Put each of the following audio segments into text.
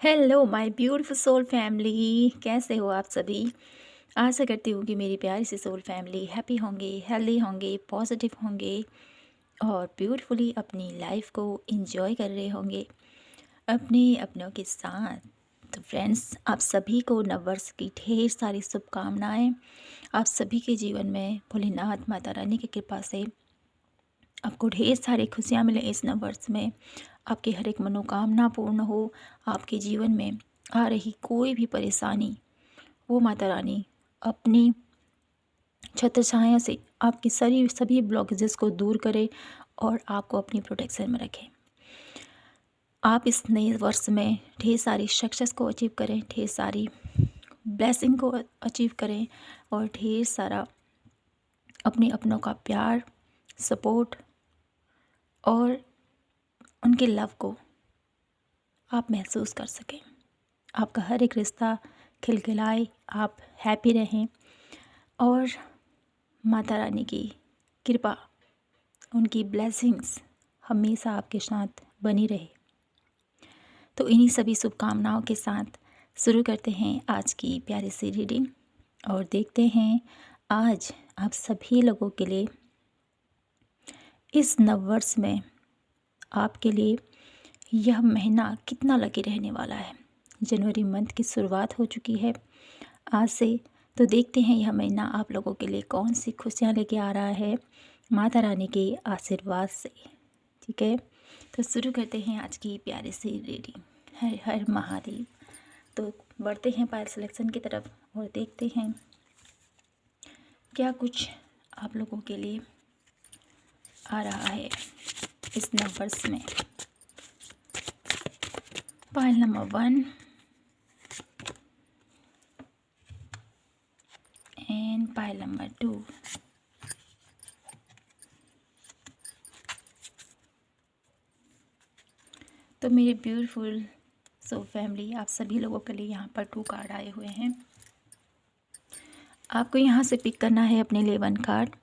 Hello my beautiful soul family, कैसे हो आप सभी। आशा करती हूँ कि मेरी प्यारी सी सोल फैमिली हैप्पी होंगे, हेल्दी होंगे, पॉजिटिव होंगे और ब्यूटीफुली अपनी लाइफ को एंजॉय कर रहे होंगे अपने अपनों के साथ। तो फ्रेंड्स, आप सभी को नववर्ष की ढेर सारी शुभकामनाएं। आप सभी के जीवन में भोलेनाथ माता रानी की कृपा से आपको ढेर सारी खुशियाँ मिलें इस नववर्ष में। आपकी हर एक मनोकामना पूर्ण हो। आपके जीवन में आ रही कोई भी परेशानी वो माता रानी अपनी छत्र छाया से आपकी सभी ब्लॉकेजेस को दूर करे और आपको अपनी प्रोटेक्शन में रखें। आप इस नए वर्ष में ढेर सारी सक्सेस को अचीव करें, ढेर सारी ब्लेसिंग को अचीव करें और ढेर सारा अपने अपनों का प्यार, सपोर्ट और उनके लव को आप महसूस कर सकें। आपका हर एक रिश्ता खिलखिलाए, आप हैप्पी रहें और माता रानी की कृपा, उनकी ब्लेसिंग्स हमेशा आपके साथ बनी रहे। तो इन्हीं सभी शुभकामनाओं के साथ शुरू करते हैं आज की प्यारी सी रीडिंग और देखते हैं आज आप सभी लोगों के लिए इस नववर्ष में आपके लिए यह महीना कितना लकी रहने वाला है। जनवरी मंथ की शुरुआत हो चुकी है आज से। तो देखते हैं यह महीना आप लोगों के लिए कौन सी खुशियाँ लेके आ रहा है माता रानी के आशीर्वाद से। ठीक है, तो शुरू करते हैं आज की प्यारी सी रीडिंग। हर हर महादेव। तो बढ़ते हैं पायल सिलेक्शन की तरफ और देखते हैं क्या कुछ आप लोगों के लिए आ रहा है इस नववर्ष में। पायल नंबर 1 एंड पायल नंबर 2। तो मेरे ब्यूटीफुल सो फैमिली, आप सभी लोगों के लिए यहाँ पर 2 कार्ड आए हुए हैं। आपको यहाँ से पिक करना है अपने लिए 1 कार्ड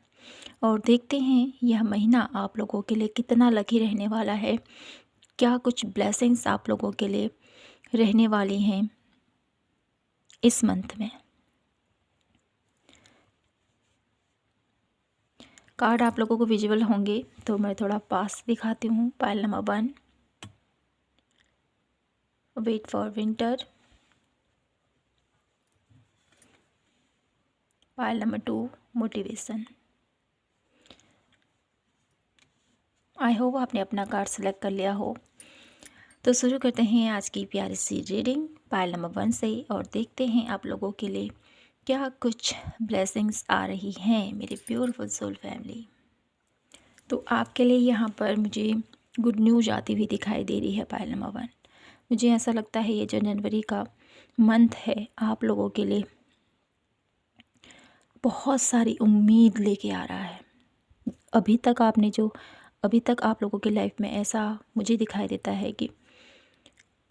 और देखते हैं यह महीना आप लोगों के लिए कितना लकी रहने वाला है। क्या कुछ ब्लेसिंग्स आप लोगों के लिए रहने वाली हैं इस मंथ में। कार्ड आप लोगों को विजिबल होंगे तो मैं थोड़ा पास दिखाती हूँ। Pile number 1 wait for winter. Pile number 2 motivation. I hope आपने अपना कार्ड सेलेक्ट कर लिया हो। तो शुरू करते हैं आज की प्यारी सी रीडिंग पायल नंबर 1 से और देखते हैं आप लोगों के लिए क्या कुछ ब्लेसिंग्स आ रही हैं मेरे ब्यूटीफुल सोल फैमिली। तो आपके लिए यहाँ पर मुझे गुड न्यूज़ आती हुई दिखाई दे रही है। पायल नंबर 1, मुझे ऐसा लगता है ये जो जनवरी का मंथ है आप लोगों के लिए बहुत सारी उम्मीद लेके आ रहा है। अभी तक आप लोगों की लाइफ में ऐसा मुझे दिखाई देता है कि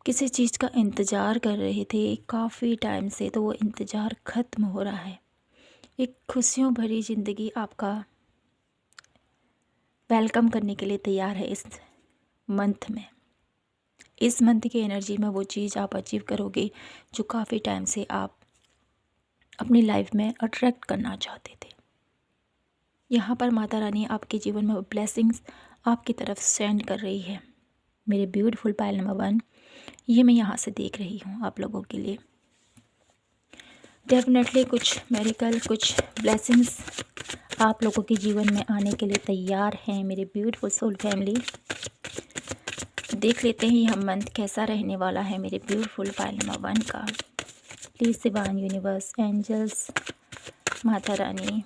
किसी चीज़ का इंतज़ार कर रहे थे काफ़ी टाइम से, तो वो इंतज़ार ख़त्म हो रहा है। एक खुशियों भरी ज़िंदगी आपका वेलकम करने के लिए तैयार है इस मंथ में। इस मंथ की एनर्जी में वो चीज़ आप अचीव करोगे जो काफ़ी टाइम से आप अपनी लाइफ में अट्रैक्ट करना चाहते थे। यहाँ पर माता रानी आपके जीवन में ब्लेसिंग्स आपकी तरफ सेंड कर रही है मेरे ब्यूटीफुल पायल नंबर 1। ये मैं यहाँ से देख रही हूँ आप लोगों के लिए डेफिनेटली कुछ मेरिकल, कुछ ब्लेसिंग्स आप लोगों के जीवन में आने के लिए तैयार हैं मेरे ब्यूटीफुल सोल फैमिली। देख लेते हैं यह मंथ कैसा रहने वाला है मेरे ब्यूटीफुल पायल नंबर 1 का। Please divine universe, angels, Mata Rani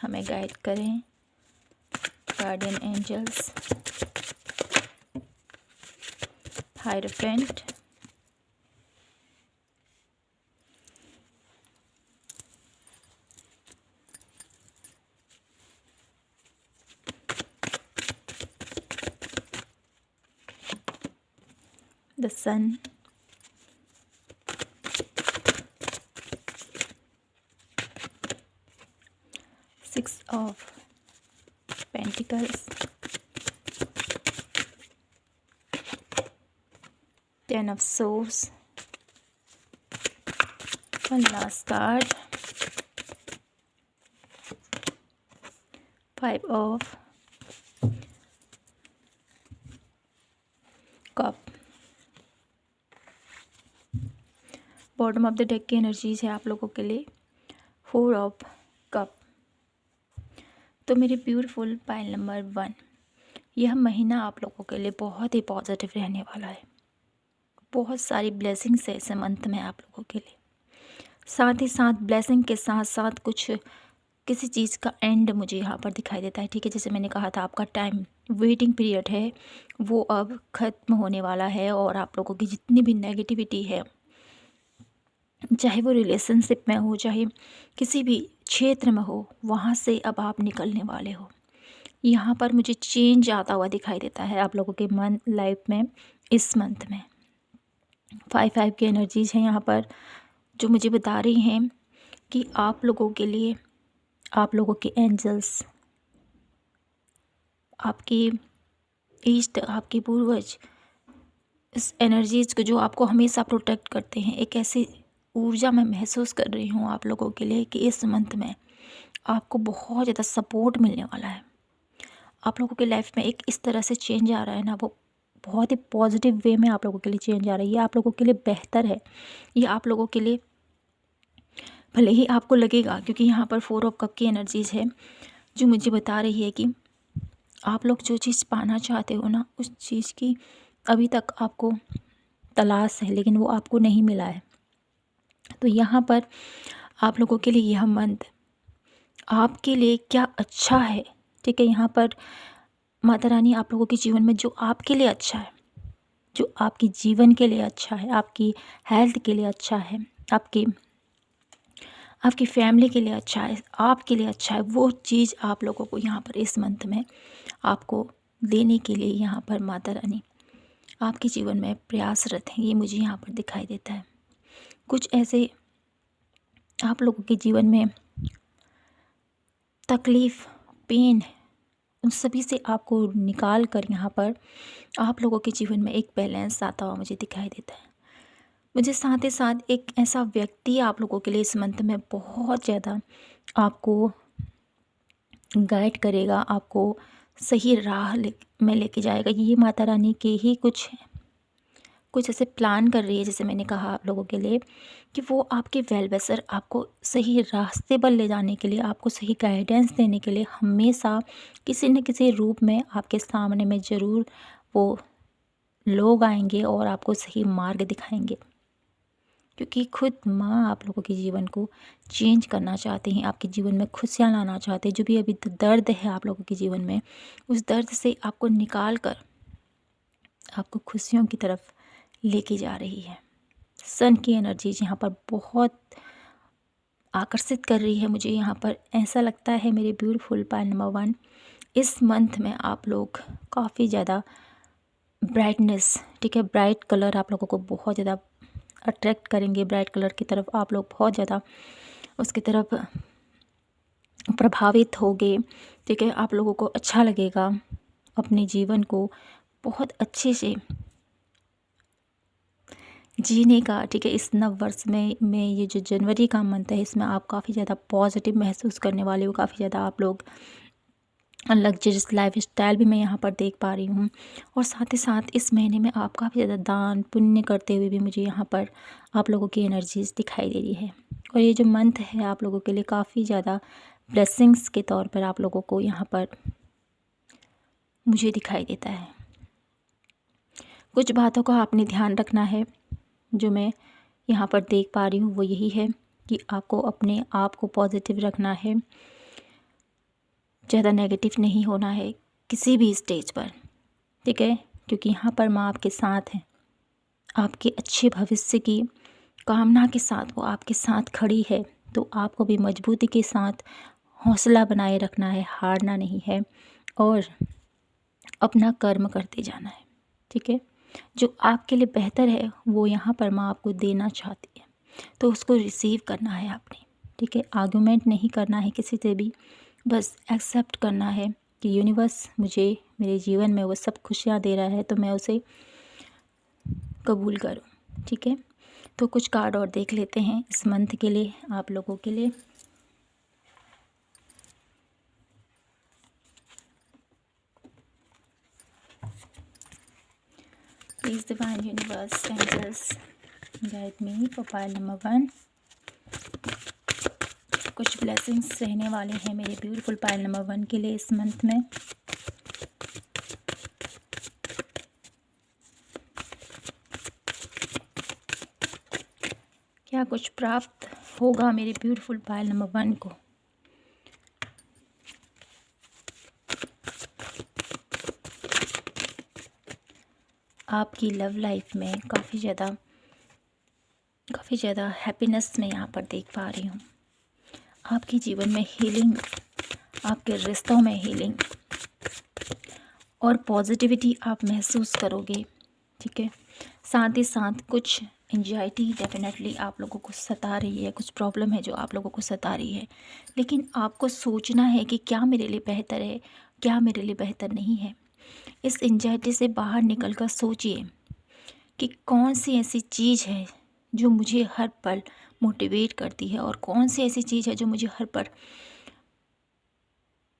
हमें गाइड करें। Guardian angels, hierophant, the sun, six of pentacles, 10 of Swords, one last card, 5 of Cup। Bottom of the deck की एनर्जीज है आप लोगों के लिए 4 ऑफ कप। तो मेरे ब्यूटीफुल पाइल नंबर 1, यह महीना आप लोगों के लिए बहुत ही पॉजिटिव रहने वाला है। बहुत सारी ब्लेसिंग्स है इस मंथ में आप लोगों के लिए। साथ ही साथ ब्लेसिंग के साथ साथ कुछ किसी चीज़ का एंड मुझे यहाँ पर दिखाई देता है। ठीक है, जैसे मैंने कहा था आपका टाइम वेटिंग पीरियड है वो अब ख़त्म होने वाला है, और आप लोगों की जितनी भी नेगेटिविटी है, चाहे वो रिलेशनशिप में हो, चाहे किसी भी क्षेत्र में हो, वहाँ से अब आप निकलने वाले हो। यहाँ पर मुझे चेंज आता हुआ दिखाई देता है आप लोगों के लाइफ में इस मंथ में। 5 की एनर्जीज हैं यहाँ पर जो मुझे बता रही हैं कि आप लोगों के लिए आप लोगों के एंजल्स, आपके ईस्ट, आपके पूर्वज, इस एनर्जीज को जो आपको हमेशा प्रोटेक्ट करते हैं, एक ऐसी ऊर्जा मैं महसूस कर रही हूँ आप लोगों के लिए कि इस मंथ में आपको बहुत ज़्यादा सपोर्ट मिलने वाला है। आप लोगों की लाइफ में एक इस तरह से चेंज आ रहा है ना, वो बहुत ही पॉजिटिव वे में आप लोगों के लिए चेंज आ रहा है। ये आप लोगों के लिए बेहतर है, ये आप लोगों के लिए भले ही आपको लगेगा, क्योंकि यहाँ पर 4 ऑफ कप की एनर्जीज है जो मुझे बता रही है कि आप लोग जो चीज़ पाना चाहते हो ना, उस चीज़ की अभी तक आपको तलाश है, लेकिन वो आपको नहीं मिला है। तो यहाँ पर आप लोगों के लिए यह मंथ आपके लिए क्या अच्छा है। ठीक है, यहाँ पर माता रानी आप लोगों के जीवन में जो आपके लिए अच्छा है, जो आपके जीवन के लिए अच्छा है, आपकी हेल्थ के लिए अच्छा है, आपकी फैमिली के लिए अच्छा है, आपके लिए अच्छा है, वो चीज़ आप लोगों को यहाँ पर इस मंथ में आपको देने के लिए यहाँ पर माता रानी आपके जीवन में प्रयासरत हैं। ये मुझे यहाँ पर दिखाई देता है। कुछ ऐसे आप लोगों के जीवन में तकलीफ़, पेन, उन सभी से आपको निकाल कर यहाँ पर आप लोगों के जीवन में एक बैलेंस आता हुआ मुझे दिखाई देता है। मुझे साथ ही साथ एक ऐसा व्यक्ति आप लोगों के लिए इस मंथ में बहुत ज़्यादा आपको गाइड करेगा, आपको सही राह में लेके जाएगा। ये माता रानी के ही कुछ ऐसे प्लान कर रही है, जैसे मैंने कहा आप लोगों के लिए कि वो आपके वेल विशर, आपको सही रास्ते पर ले जाने के लिए, आपको सही गाइडेंस देने के लिए हमेशा किसी न किसी रूप में आपके सामने में ज़रूर वो लोग आएंगे और आपको सही मार्ग दिखाएंगे, क्योंकि खुद माँ आप लोगों के जीवन को चेंज करना चाहते हैं, आपके जीवन में खुशियाँ लाना चाहते हैं। जो भी अभी दर्द है आप लोगों के जीवन में, उस दर्द से आपको निकाल कर आपको खुशियों की तरफ लेके जा रही है। सन की एनर्जीज यहाँ पर बहुत आकर्षित कर रही है मुझे। यहाँ पर ऐसा लगता है मेरे ब्यूटीफुल पाइल नंबर 1, इस मंथ में आप लोग काफ़ी ज़्यादा ब्राइटनेस, ठीक है, ब्राइट कलर आप लोगों को बहुत ज़्यादा अट्रैक्ट करेंगे। ब्राइट कलर की तरफ आप लोग बहुत ज़्यादा उसकी तरफ प्रभावित होगे। ठीक है, आप लोगों को अच्छा लगेगा अपने जीवन को बहुत अच्छे से जीने का। ठीक है, इस नव वर्ष में ये जो जनवरी का मंथ है, इसमें आप काफ़ी ज़्यादा पॉजिटिव महसूस करने वाले हो। काफ़ी ज़्यादा आप लोग लग्जरियस लाइफ स्टाइल भी मैं यहाँ पर देख पा रही हूँ, और साथ ही साथ इस महीने में आप काफ़ी ज़्यादा दान पुण्य करते हुए भी मुझे यहाँ पर आप लोगों की एनर्जीज दिखाई दे रही है। और ये जो मंथ है आप लोगों के लिए काफ़ी ज़्यादा ब्लेसिंग्स के तौर पर आप लोगों को यहाँ पर मुझे दिखाई देता है। कुछ बातों का आपने ध्यान रखना है, जो मैं यहाँ पर देख पा रही हूँ वो यही है कि आपको अपने आप को पॉजिटिव रखना है, ज़्यादा नेगेटिव नहीं होना है किसी भी स्टेज पर। ठीक है, क्योंकि यहाँ पर माँ आपके साथ हैं, आपके अच्छे भविष्य की कामना के साथ वो आपके साथ खड़ी है। तो आपको भी मजबूती के साथ हौसला बनाए रखना है, हारना नहीं है, और अपना कर्म करते जाना है। ठीक है, जो आपके लिए बेहतर है वो यहाँ पर माँ आपको देना चाहती है, तो उसको रिसीव करना है आपने। ठीक है, आर्गुमेंट नहीं करना है किसी से भी, बस एक्सेप्ट करना है कि यूनिवर्स मुझे मेरे जीवन में वो सब खुशियाँ दे रहा है, तो मैं उसे कबूल करो। ठीक है, तो कुछ कार्ड और देख लेते हैं इस मंथ के लिए, आप लोगों के लिए। Please divine universe angels guide me for pile number 1। कुछ ब्लेसिंग्स रहने वाले हैं मेरे ब्यूटीफुल पाइल नंबर 1 के लिए इस मंथ में। क्या कुछ प्राप्त होगा मेरे ब्यूटीफुल पाइल नंबर 1 को? आपकी लव लाइफ में काफ़ी ज़्यादा हैप्पीनेस मैं यहाँ पर देख पा रही हूँ। आपके जीवन में हीलिंग, आपके रिश्तों में हीलिंग और पॉजिटिविटी आप महसूस करोगे। ठीक है, साथ ही साथ कुछ एंजाइटी डेफिनेटली आप लोगों को सता रही है, कुछ प्रॉब्लम है जो आप लोगों को सता रही है, लेकिन आपको सोचना है कि क्या मेरे लिए बेहतर है, क्या मेरे लिए बेहतर नहीं है। इस एंजाइटी से बाहर निकल कर सोचिए कि कौन सी ऐसी चीज़ है जो मुझे हर पल मोटिवेट करती है और कौन सी ऐसी चीज़ है जो मुझे हर पल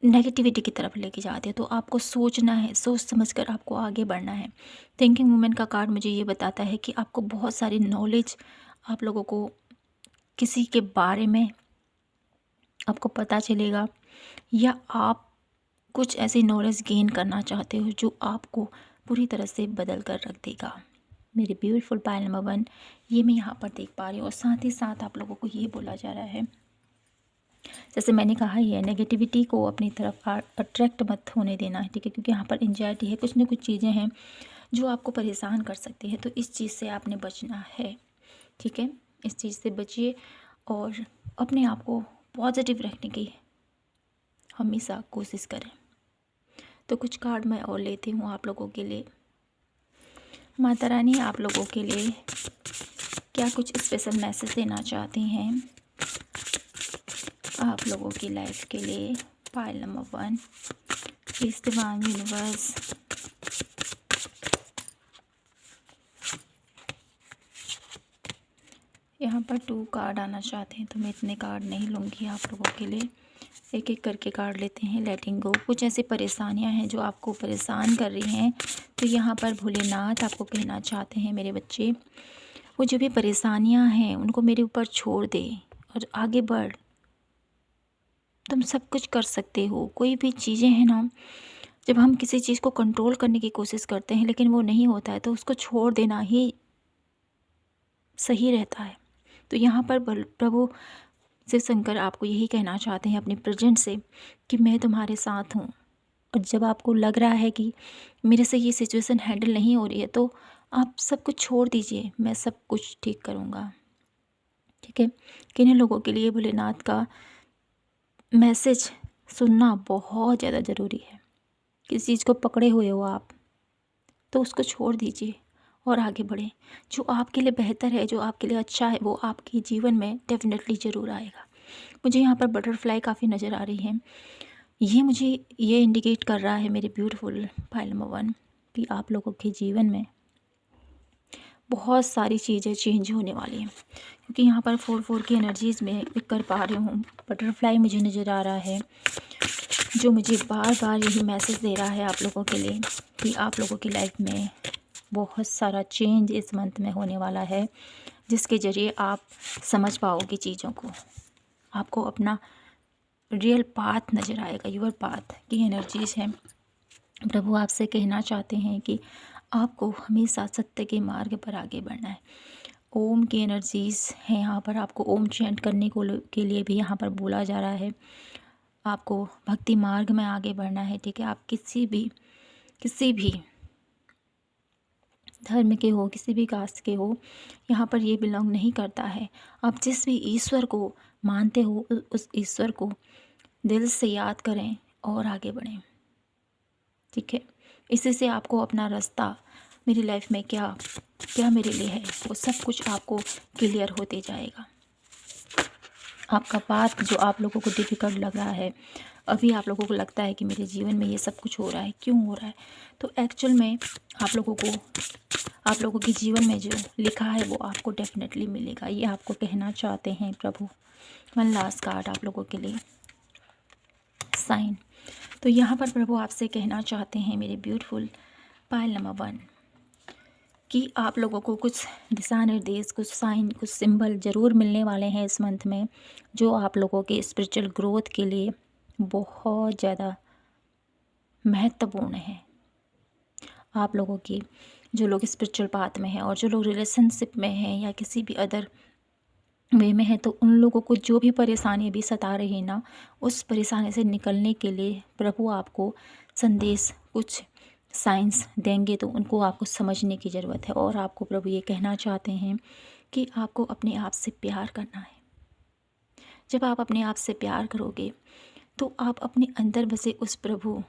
नेगेटिविटी की तरफ लेके जाती है। तो आपको सोचना है, सोच समझकर आपको आगे बढ़ना है। थिंकिंग वुमेन का कार्ड मुझे ये बताता है कि आपको बहुत सारी नॉलेज, आप लोगों को किसी के बारे में आपको पता चलेगा, या आप कुछ ऐसी नॉलेज गेन करना चाहते हो जो आपको पूरी तरह से बदल कर रख देगा। मेरी ब्यूटीफुल पाइल नंबर 1 ये मैं यहाँ पर देख पा रही हूँ। और साथ ही साथ आप लोगों को ये बोला जा रहा है, जैसे मैंने कहा ही है, नेगेटिविटी को अपनी तरफ अट्रैक्ट मत होने देना है। ठीक है, क्योंकि यहाँ पर एंजाइटी है, कुछ न कुछ चीज़ें हैं जो आपको परेशान कर सकती है। तो इस चीज़ से आपने बचना है। ठीक है, इस चीज़ से बचिए और अपने आप को पॉजिटिव रखने की हमेशा कोशिश करें। तो कुछ कार्ड मैं और लेती हूँ आप लोगों के लिए। माता रानी आप लोगों के लिए क्या कुछ स्पेशल मैसेज देना चाहती हैं आप लोगों की लाइफ के लिए? Pile number 1, please divine universe. यहाँ पर 2 कार्ड आना चाहते हैं तो मैं इतने कार्ड नहीं लूँगी आप लोगों के लिए, एक एक करके कार्ड लेते हैं। लेटिंग गो। कुछ ऐसी परेशानियां हैं जो आपको परेशान कर रही हैं, तो यहाँ पर भोलेनाथ आपको कहना चाहते हैं, मेरे बच्चे, वो जो भी परेशानियां हैं उनको मेरे ऊपर छोड़ दे और आगे बढ़। तुम सब कुछ कर सकते हो। कोई भी चीज़ें हैं ना, जब हम किसी चीज़ को कंट्रोल करने की कोशिश करते हैं लेकिन वो नहीं होता है तो उसको छोड़ देना ही सही रहता है। तो यहाँ पर प्रभु शिव शंकर आपको यही कहना चाहते हैं अपने प्रेजेंट से कि मैं तुम्हारे साथ हूँ। और जब आपको लग रहा है कि मेरे से ये सिचुएशन हैंडल नहीं हो रही है तो आप सब कुछ छोड़ दीजिए, मैं सब कुछ ठीक करूँगा। ठीक है, किन्हीं लोगों के लिए भोलेनाथ का मैसेज सुनना बहुत ज़्यादा ज़रूरी है। किसी चीज़ को पकड़े हुए हो आप तो उसको छोड़ दीजिए और आगे बढ़ें। जो आपके लिए बेहतर है, जो आपके लिए अच्छा है, वो आपके जीवन में डेफिनेटली ज़रूर आएगा। मुझे यहाँ पर बटरफ्लाई काफ़ी नज़र आ रही है। ये मुझे ये इंडिकेट कर रहा है मेरे ब्यूटीफुल पाइल नंबर 1 कि आप लोगों के जीवन में बहुत सारी चीज़ें चेंज होने वाली हैं, क्योंकि यहाँ पर 4 की एनर्जीज़ में पिक कर पा रही हूँ। बटरफ्लाई मुझे नज़र आ रहा है जो मुझे बार बार यही मैसेज दे रहा है आप लोगों के लिए कि आप लोगों की लाइफ में बहुत सारा चेंज इस मंथ में होने वाला है, जिसके ज़रिए आप समझ पाओगे चीज़ों को। आपको अपना रियल पाथ नज़र आएगा, यूर पाथ की एनर्जीज हैं। प्रभु आपसे कहना चाहते हैं कि आपको हमेशा सत्य के मार्ग पर आगे बढ़ना है। ओम की एनर्जीज हैं यहाँ पर। आपको ओम चैंट करने को के लिए भी यहाँ पर बोला जा रहा है। आपको भक्ति मार्ग में आगे बढ़ना है। ठीक है, आप किसी भी धर्म के हो, किसी भी कास्ट के हो, यहाँ पर ये बिलोंग नहीं करता है। आप जिस भी ईश्वर को मानते हो उस ईश्वर को दिल से याद करें और आगे बढ़ें। ठीक है, इसी से आपको अपना रास्ता, मेरी लाइफ में क्या क्या मेरे लिए है, वो सब कुछ आपको क्लियर होते जाएगा। आपका पाथ जो आप लोगों को डिफ़िकल्ट लग रहा है, अभी आप लोगों को लगता है कि मेरे जीवन में ये सब कुछ हो रहा है, क्यों हो रहा है, तो एक्चुअल में आप लोगों को आप लोगों के जीवन में जो लिखा है वो आपको डेफिनेटली मिलेगा, ये आपको कहना चाहते हैं प्रभु। वन लास्ट कार्ड आप लोगों के लिए साइन। तो यहाँ पर प्रभु आपसे कहना चाहते हैं मेरे ब्यूटीफुल पायल नंबर 1 कि आप लोगों को कुछ दिशा निर्देश, कुछ साइन, कुछ सिंबल ज़रूर मिलने वाले हैं इस मंथ में, जो आप लोगों के स्पिरिचुअल ग्रोथ के लिए बहुत ज़्यादा महत्वपूर्ण है। आप लोगों की जो लोग स्पिरिचुअल पाथ में हैं और जो लोग रिलेशनशिप में हैं या किसी भी अदर वे में है, तो उन लोगों को जो भी परेशानी अभी सता रही है ना, उस परेशानी से निकलने के लिए प्रभु आपको संदेश, कुछ साइंस देंगे, तो उनको आपको समझने की ज़रूरत है। और आपको प्रभु ये कहना चाहते हैं कि आपको अपने आप से प्यार करना है। जब आप अपने आप से प्यार करोगे तो आप अपने अंदर बसे उस प्रभु,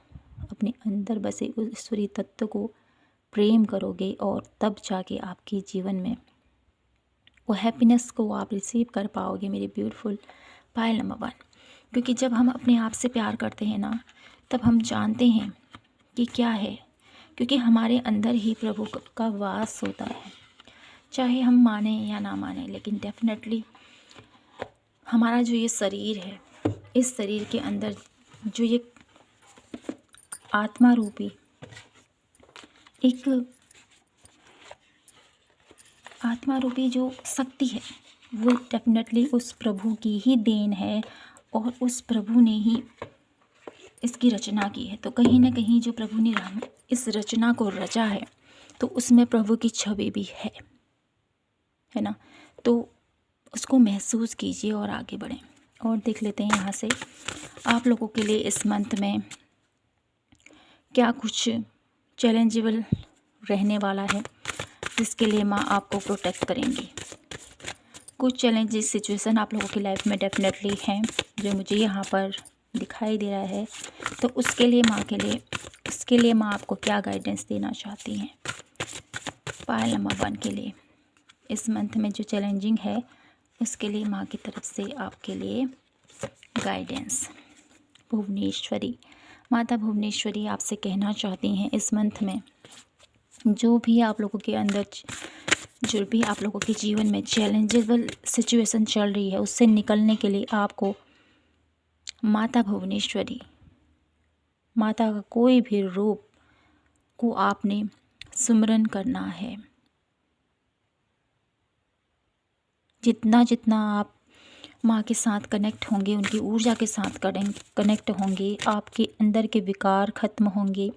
अपने अंदर बसे उस ईश्वरीय तत्व को प्रेम करोगे, और तब जाके आपके जीवन में वो हैप्पीनेस को आप रिसीव कर पाओगे मेरे ब्यूटीफुल पायल नंबर 1। क्योंकि जब हम अपने आप से प्यार करते हैं ना, तब हम जानते हैं कि क्या है, क्योंकि हमारे अंदर ही प्रभु का वास होता है। चाहे हम माने या ना माने, लेकिन डेफिनेटली हमारा जो ये शरीर है, इस शरीर के अंदर जो ये आत्मा रूपी जो शक्ति है, वो डेफिनेटली उस प्रभु की ही देन है, और उस प्रभु ने ही इसकी रचना की है। तो कहीं ना कहीं जो प्रभु ने इस रचना को रचा है, तो उसमें प्रभु की छवि भी है ना। तो उसको महसूस कीजिए और आगे बढ़ें। और देख लेते हैं यहाँ से आप लोगों के लिए इस मंथ में क्या कुछ चैलेंजेबल रहने वाला है, जिसके लिए माँ आपको प्रोटेक्ट करेंगी। कुछ चैलेंजेस सिचुएशन आप लोगों की लाइफ में डेफिनेटली हैं, जो मुझे यहाँ पर दिखाई दे रहा है। तो उसके लिए माँ आपको क्या गाइडेंस देना चाहती हैं पायल नंबर 1 के लिए। इस मंथ में जो चैलेंजिंग है, उसके लिए माँ की तरफ से आपके लिए गाइडेंस। भुवनेश्वरी, माता भुवनेश्वरी आपसे कहना चाहती हैं इस मंथ में जो भी आप लोगों के अंदर, जो भी आप लोगों के जीवन में चैलेंजेबल सिचुएशन चल रही है, उससे निकलने के लिए आपको माता भुवनेश्वरी, माता का कोई भी रूप को आपने सुमिरन करना है। जितना जितना आप माँ के साथ कनेक्ट होंगे, उनकी ऊर्जा के साथ कनेक्ट होंगे, आपके अंदर के विकार खत्म होंगे।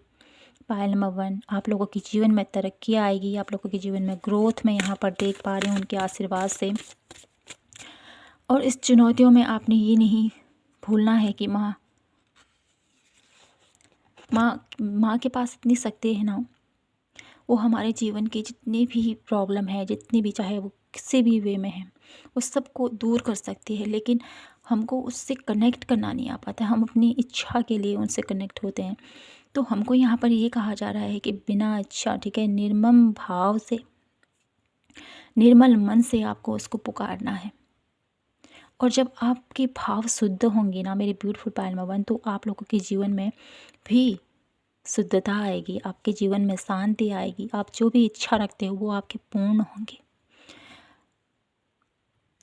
पायल नंबर 1, आप लोगों के जीवन में तरक्की आएगी, आप लोगों के जीवन में ग्रोथ में यहाँ पर देख पा रहे हैं उनके आशीर्वाद से। और इस चुनौतियों में आपने ये नहीं भूलना है कि माँ के पास इतनी शक्ति है ना, वो हमारे जीवन के जितने भी प्रॉब्लम है, जितनी भी, चाहे वो किसी भी वे में है, उस सब को दूर कर सकती है। लेकिन हमको उससे कनेक्ट करना नहीं आ पाता, हम अपनी इच्छा के लिए उनसे कनेक्ट होते हैं। तो हमको यहाँ पर ये कहा जा रहा है कि बिना इच्छा, ठीक है, निर्मम भाव से, निर्मल मन से आपको उसको पुकारना है। और जब आपके भाव शुद्ध होंगे ना मेरे ब्यूटीफुल पायल नंबर 1, तो आप लोगों के जीवन में भी शुद्धता आएगी, आपके जीवन में शांति आएगी। आप जो भी इच्छा रखते हो वो आपके पूर्ण होंगे।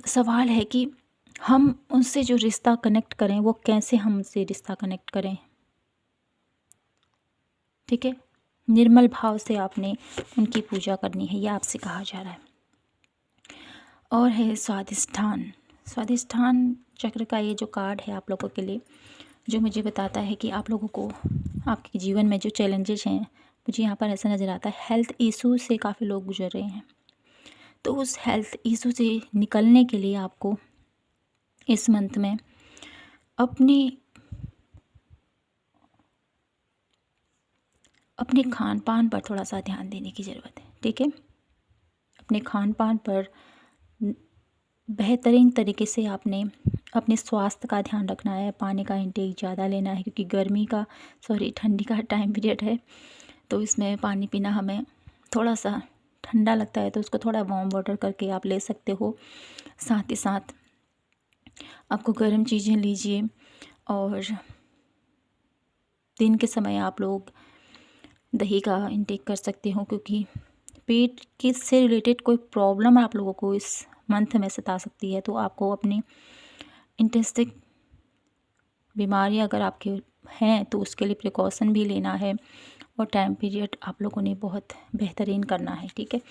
सवाल है कि हम उनसे जो रिश्ता कनेक्ट करें, वो कैसे हम उनसे रिश्ता कनेक्ट करें, ठीक है। निर्मल भाव से आपने उनकी पूजा करनी है, यह आपसे कहा जा रहा है। और है स्वाधिष्ठान। स्वाधिष्ठान चक्र का ये जो कार्ड है आप लोगों के लिए, जो मुझे बताता है कि आप लोगों को आपके जीवन में जो चैलेंजेस हैं, मुझे यहाँ पर ऐसा नज़र आता है हेल्थ इशू से काफ़ी लोग गुजर रहे हैं। तो उस हेल्थ इशू से निकलने के लिए आपको इस मंथ में अपने खान पान पर थोड़ा सा ध्यान देने की ज़रूरत है, ठीक है। अपने खान पान पर बेहतरीन तरीके से आपने अपने स्वास्थ्य का ध्यान रखना है। पानी का इंटेक ज़्यादा लेना है, क्योंकि ठंडी का टाइम पीरियड है, तो इसमें पानी पीना हमें थोड़ा सा ठंडा लगता है, तो उसको थोड़ा वार्म वाटर करके आप ले सकते हो। साथ ही साथ आपको गर्म चीज़ें लीजिए, और दिन के समय आप लोग दही का इंटेक कर सकते हो, क्योंकि पेट के से रिलेटेड कोई प्रॉब्लम आप लोगों को इस मंथ में सता सकती है, तो आपको अपनी इंटेस्टिक बीमारी अगर आपके हैं तो उसके लिए प्रिकॉशन भी लेना है, और टाइम पीरियड आप लोगों ने बहुत बेहतरीन करना है, ठीक है।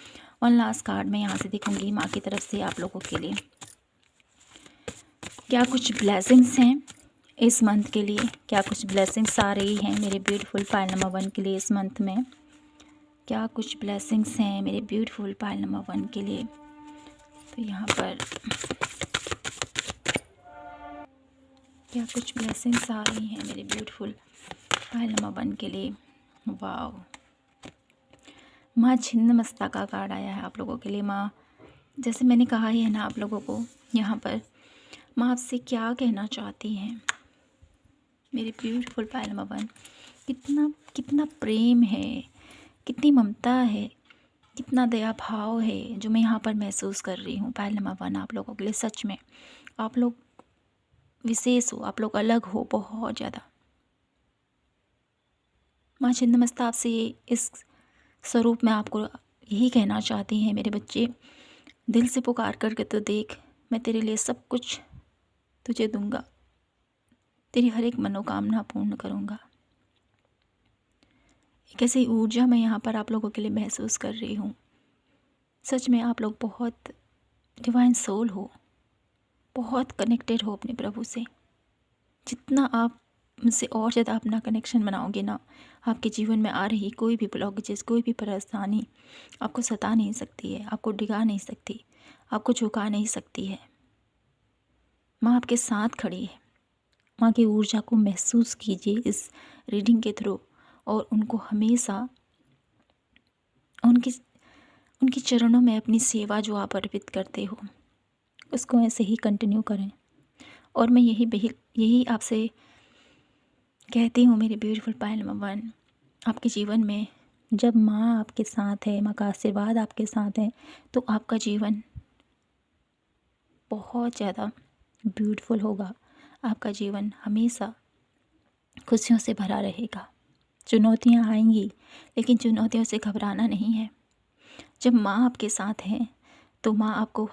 वन लास्ट कार्ड मैं यहाँ से देखूँगी माँ की तरफ से आप लोगों के लिए क्या कुछ ब्लेसिंग्स हैं इस मंथ के लिए, क्या कुछ ब्लेसिंग्स आ रही हैं मेरे ब्यूटीफुल पाइल नंबर 1 के लिए इस मंथ में, क्या कुछ ब्लेसिंग्स हैं मेरे ब्यूटीफुल पाइल नंबर 1 के लिए। तो यहाँ पर क्या कुछ ब्लेसिंग्स आ रही हैं मेरे ब्यूटीफुल पाइल नंबर 1 के लिए। वाव, माँ छिन्नमस्ता का कार्ड आया है आप लोगों के लिए। माँ, जैसे मैंने कहा ही है ना आप लोगों को, यहाँ पर माँ आपसे क्या कहना चाहती हैं मेरे ब्यूटीफुल पाइल नंबर 1। कितना कितना प्रेम है, कितनी ममता है, कितना दया भाव है जो मैं यहाँ पर महसूस कर रही हूँ पाइल नंबर 1 आप लोगों के लिए। सच में आप लोग विशेष हो, आप लोग अलग हो बहुत ज़्यादा। माँ छिन्नमस्ता आपसे इस स्वरूप में आपको यही कहना चाहती हैं, मेरे बच्चे दिल से पुकार करके तो देख, मैं तेरे लिए सब कुछ तुझे दूंगा, तेरी हर एक मनोकामना पूर्ण करूंगा। एक ऐसी ऊर्जा मैं यहाँ पर आप लोगों के लिए महसूस कर रही हूँ। सच में आप लोग बहुत डिवाइन सोल हो, बहुत कनेक्टेड हो अपने प्रभु से। जितना आप उनसे और ज़्यादा अपना कनेक्शन बनाओगे ना, आपके जीवन में आ रही कोई भी ब्लॉकेजेस, कोई भी परेशानी आपको सता नहीं सकती है, आपको डिगा नहीं सकती, आपको झुका नहीं सकती है। माँ आपके साथ खड़ी है। माँ की ऊर्जा को महसूस कीजिए इस रीडिंग के थ्रू, और उनको हमेशा उनकी चरणों में अपनी सेवा जो आप अर्पित करते हो उसको ऐसे ही कंटिन्यू करें। और मैं यही आपसे कहती हूँ मेरे ब्यूटीफुल पाइल नंबर 1, आपके जीवन में जब माँ आपके साथ है, माँ का आशीर्वाद आपके साथ है, तो आपका जीवन बहुत ज़्यादा ब्यूटीफुल होगा। आपका जीवन हमेशा खुशियों से भरा रहेगा। चुनौतियाँ आएंगी, लेकिन चुनौतियों से घबराना नहीं है। जब माँ आपके साथ है तो माँ आपको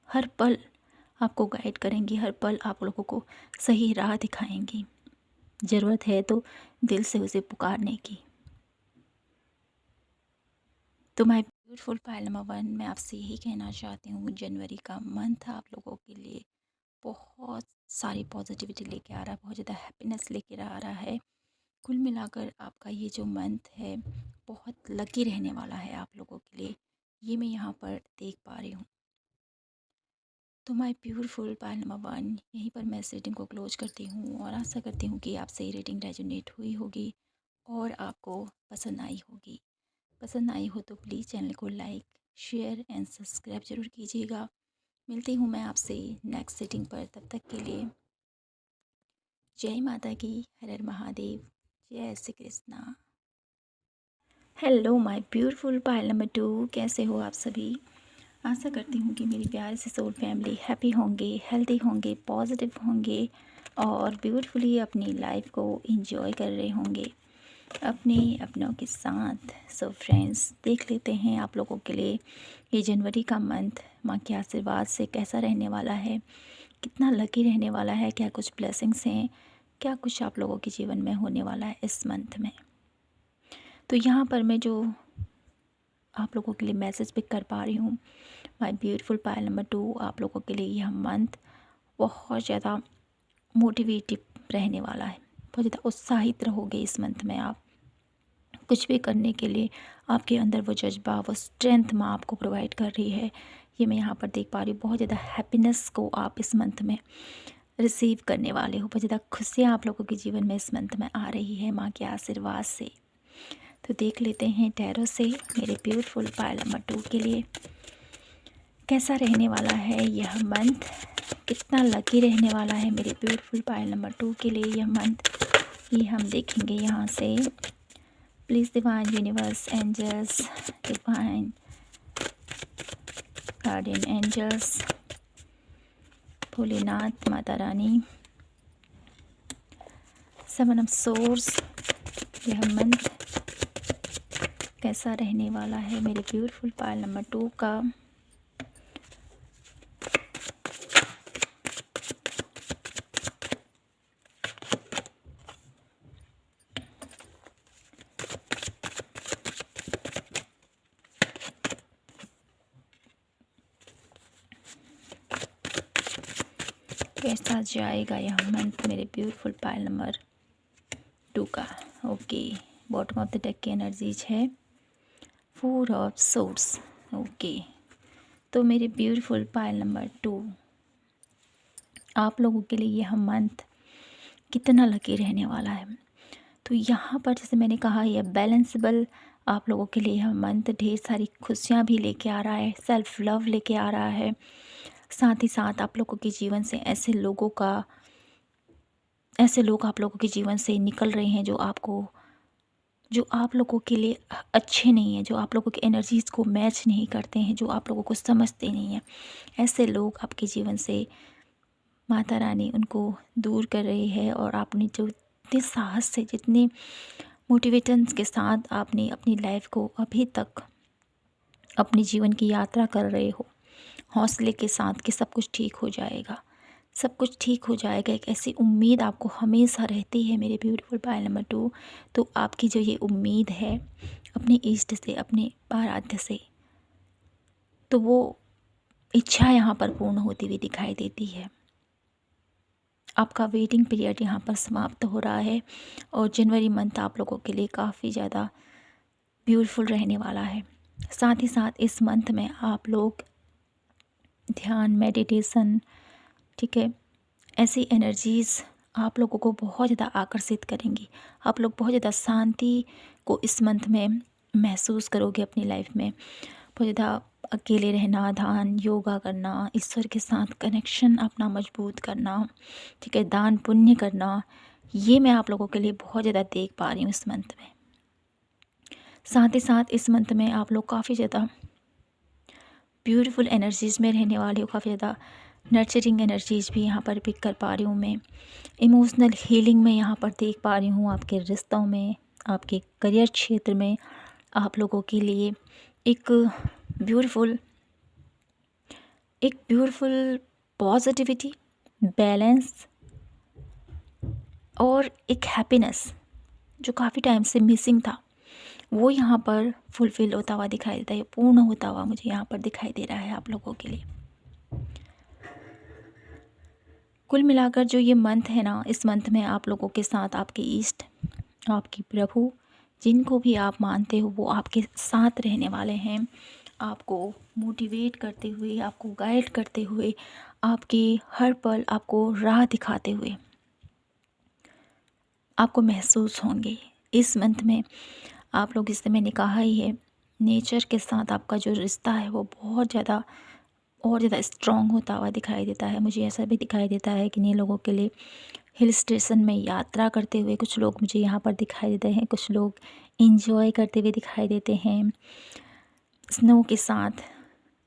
हर पल आपको गाइड करेंगी, हर पल आप लोगों को सही राह दिखाएंगी। ज़रूरत है तो दिल से उसे पुकारने की। तो माय ब्यूटीफुल पाइल नंबर 1, मैं आपसे यही कहना चाहती हूँ, जनवरी का मंथ आप लोगों के लिए बहुत सारी पॉजिटिविटी लेके आ रहा है, बहुत ज़्यादा हैप्पीनेस लेके आ रहा है। कुल मिलाकर आपका ये जो मंथ है बहुत लकी रहने वाला है आप लोगों के लिए, ये मैं यहाँ पर देख पा रही हूँ। तो माय ब्यूटीफुल पाइल नंबर 1, यहीं पर मैं इस रीडिंग को क्लोज करती हूँ, और आशा करती हूँ कि आपसे ये रीडिंग रेजोनेट हुई होगी और आपको पसंद आई होगी। पसंद आई हो तो प्लीज़ चैनल को लाइक, शेयर एंड सब्सक्राइब ज़रूर कीजिएगा। मिलती हूँ मैं आपसे नेक्स्ट रीडिंग पर, तब तक के लिए जय माता की, हर हर महादेव, जय Shri Krishna. Hello my beautiful pile number 2, कैसे हो आप सभी। आशा करती हूँ कि मेरी प्यारे से सोल फैमिली हैप्पी होंगे, हेल्दी होंगे, पॉजिटिव होंगे और ब्यूटीफुली अपनी लाइफ को एंजॉय कर रहे होंगे अपने अपनों के साथ। सो फ्रेंड्स, देख लेते हैं आप लोगों के लिए ये जनवरी का मंथ माँ के आशीर्वाद से कैसा रहने वाला है, कितना लकी रहने वाला है, क्या कुछ ब्लेसिंग्स हैं, क्या कुछ आप लोगों के जीवन में होने वाला है इस मंथ में। तो यहाँ पर मैं जो आप लोगों के लिए मैसेज पिक कर पा रही हूँ, माय ब्यूटीफुल पाइल नंबर 2, आप लोगों के लिए यह मंथ बहुत ज़्यादा मोटिवेटिव रहने वाला है। बहुत ज़्यादा उत्साहित रहोगे इस मंथ में आप, कुछ भी करने के लिए आपके अंदर वो जज्बा, वो स्ट्रेंथ माँ आपको प्रोवाइड कर रही है, ये मैं यहाँ पर देख पा रही हूँ। बहुत ज़्यादा हैप्पीनेस को आप इस मंथ में रिसीव करने वाले हो, बहुत ज़्यादा खुशियाँ आप लोगों के जीवन में इस मंथ में आ रही है माँ के आशीर्वाद से। तो देख लेते हैं टैरो से मेरे ब्यूटीफुल पाइल नंबर 2 के लिए कैसा रहने वाला है यह मंथ, कितना लकी रहने वाला है मेरे ब्यूटीफुल पाइल नंबर 2 के लिए यह मंथ, ये हम देखेंगे यहाँ से। Please divine universe, angels, divine guardian angels, Bholenath, Mata Rani, seven of swords, यह मंथ कैसा रहने वाला है मेरे ब्यूटीफुल पायल नंबर 2 का। कैसा जाएगा यह मंथ मेरे ब्यूटीफुल पायल नंबर 2 का। Okay, bottom of the deck की एनर्जीज है 4 ऑफ सोर्स। ओके, तो मेरे ब्यूटीफुल पायल नंबर 2, आप लोगों के लिए यह मंथ कितना लकी रहने वाला है। तो यहाँ पर जैसे मैंने कहा, यह बैलेंसेबल आप लोगों के लिए यह मंथ ढेर सारी खुशियाँ भी लेके आ रहा है, सेल्फ लव लेके आ रहा है। साथ ही साथ आप लोगों के जीवन से ऐसे लोग आप लोगों के जीवन से निकल रहे हैं जो आप लोगों के लिए अच्छे नहीं हैं, जो आप लोगों की एनर्जीज़ को मैच नहीं करते हैं, जो आप लोगों को समझते नहीं हैं। ऐसे लोग आपके जीवन से माता रानी उनको दूर कर रही है, और आपने जो इतने साहस से, जितने मोटिवेशंस के साथ आपने अपनी लाइफ को अभी तक अपने जीवन की यात्रा कर रहे हो, हौसले के साथ कि सब कुछ ठीक हो जाएगा, सब कुछ ठीक हो जाएगा, एक ऐसी उम्मीद आपको हमेशा रहती है मेरे ब्यूटीफुल पायल नंबर 2। तो आपकी जो ये उम्मीद है अपने इष्ट से, अपने आराध्य से, तो वो इच्छा यहाँ पर पूर्ण होती हुई दिखाई देती है। आपका वेटिंग पीरियड यहाँ पर समाप्त हो रहा है, और जनवरी मंथ आप लोगों के लिए काफ़ी ज़्यादा ब्यूटीफुल रहने वाला है। साथ ही साथ इस मंथ में आप लोग ध्यान, मेडिटेशन, ठीक है, ऐसी एनर्जीज़ आप लोगों को बहुत ज़्यादा आकर्षित करेंगी। आप लोग बहुत ज़्यादा शांति को इस मंथ में महसूस करोगे अपनी लाइफ में। बहुत ज़्यादा अकेले रहना, ध्यान, योगा करना, ईश्वर के साथ कनेक्शन अपना मजबूत करना, ठीक है, दान पुण्य करना, ये मैं आप लोगों के लिए बहुत ज़्यादा देख पा रही हूँ इस मंथ में। साथ ही साथ इस मंथ में आप लोग काफ़ी ज़्यादा ब्यूटीफुल एनर्जीज़ में रहने वाले हो, काफ़ी ज़्यादा नर्चरिंग एनर्जीज़ भी यहाँ पर पिक कर पा रही हूँ मैं। इमोशनल हीलिंग में यहाँ पर देख पा रही हूँ, आपके रिश्तों में, आपके करियर क्षेत्र में आप लोगों के लिए एक ब्यूटीफुल पॉजिटिविटी, बैलेंस और एक हैप्पीनेस जो काफ़ी टाइम से मिसिंग था, वो यहाँ पर फुलफ़िल होता हुआ दिखाई देता है, पूर्ण होता हुआ मुझे यहाँ पर दिखाई दे रहा है आप लोगों के लिए। कुल मिलाकर जो ये मंथ है ना, इस मंथ में आप लोगों के साथ आपके इष्ट, आपकी प्रभु, जिनको भी आप मानते हो, वो आपके साथ रहने वाले हैं, आपको मोटिवेट करते हुए, आपको गाइड करते हुए, आपके हर पल आपको राह दिखाते हुए आपको महसूस होंगे। इस मंथ में आप लोग, जैसे मैंने कहा ही है, नेचर के साथ आपका जो रिश्ता है वो बहुत ज़्यादा और ज़्यादा स्ट्रॉन्ग होता हुआ दिखाई देता है। मुझे ऐसा भी दिखाई देता है कि नए लोगों के लिए हिल स्टेशन में यात्रा करते हुए कुछ लोग मुझे यहाँ पर दिखाई देते हैं, कुछ लोग इंजॉय करते हुए दिखाई देते हैं स्नो के साथ।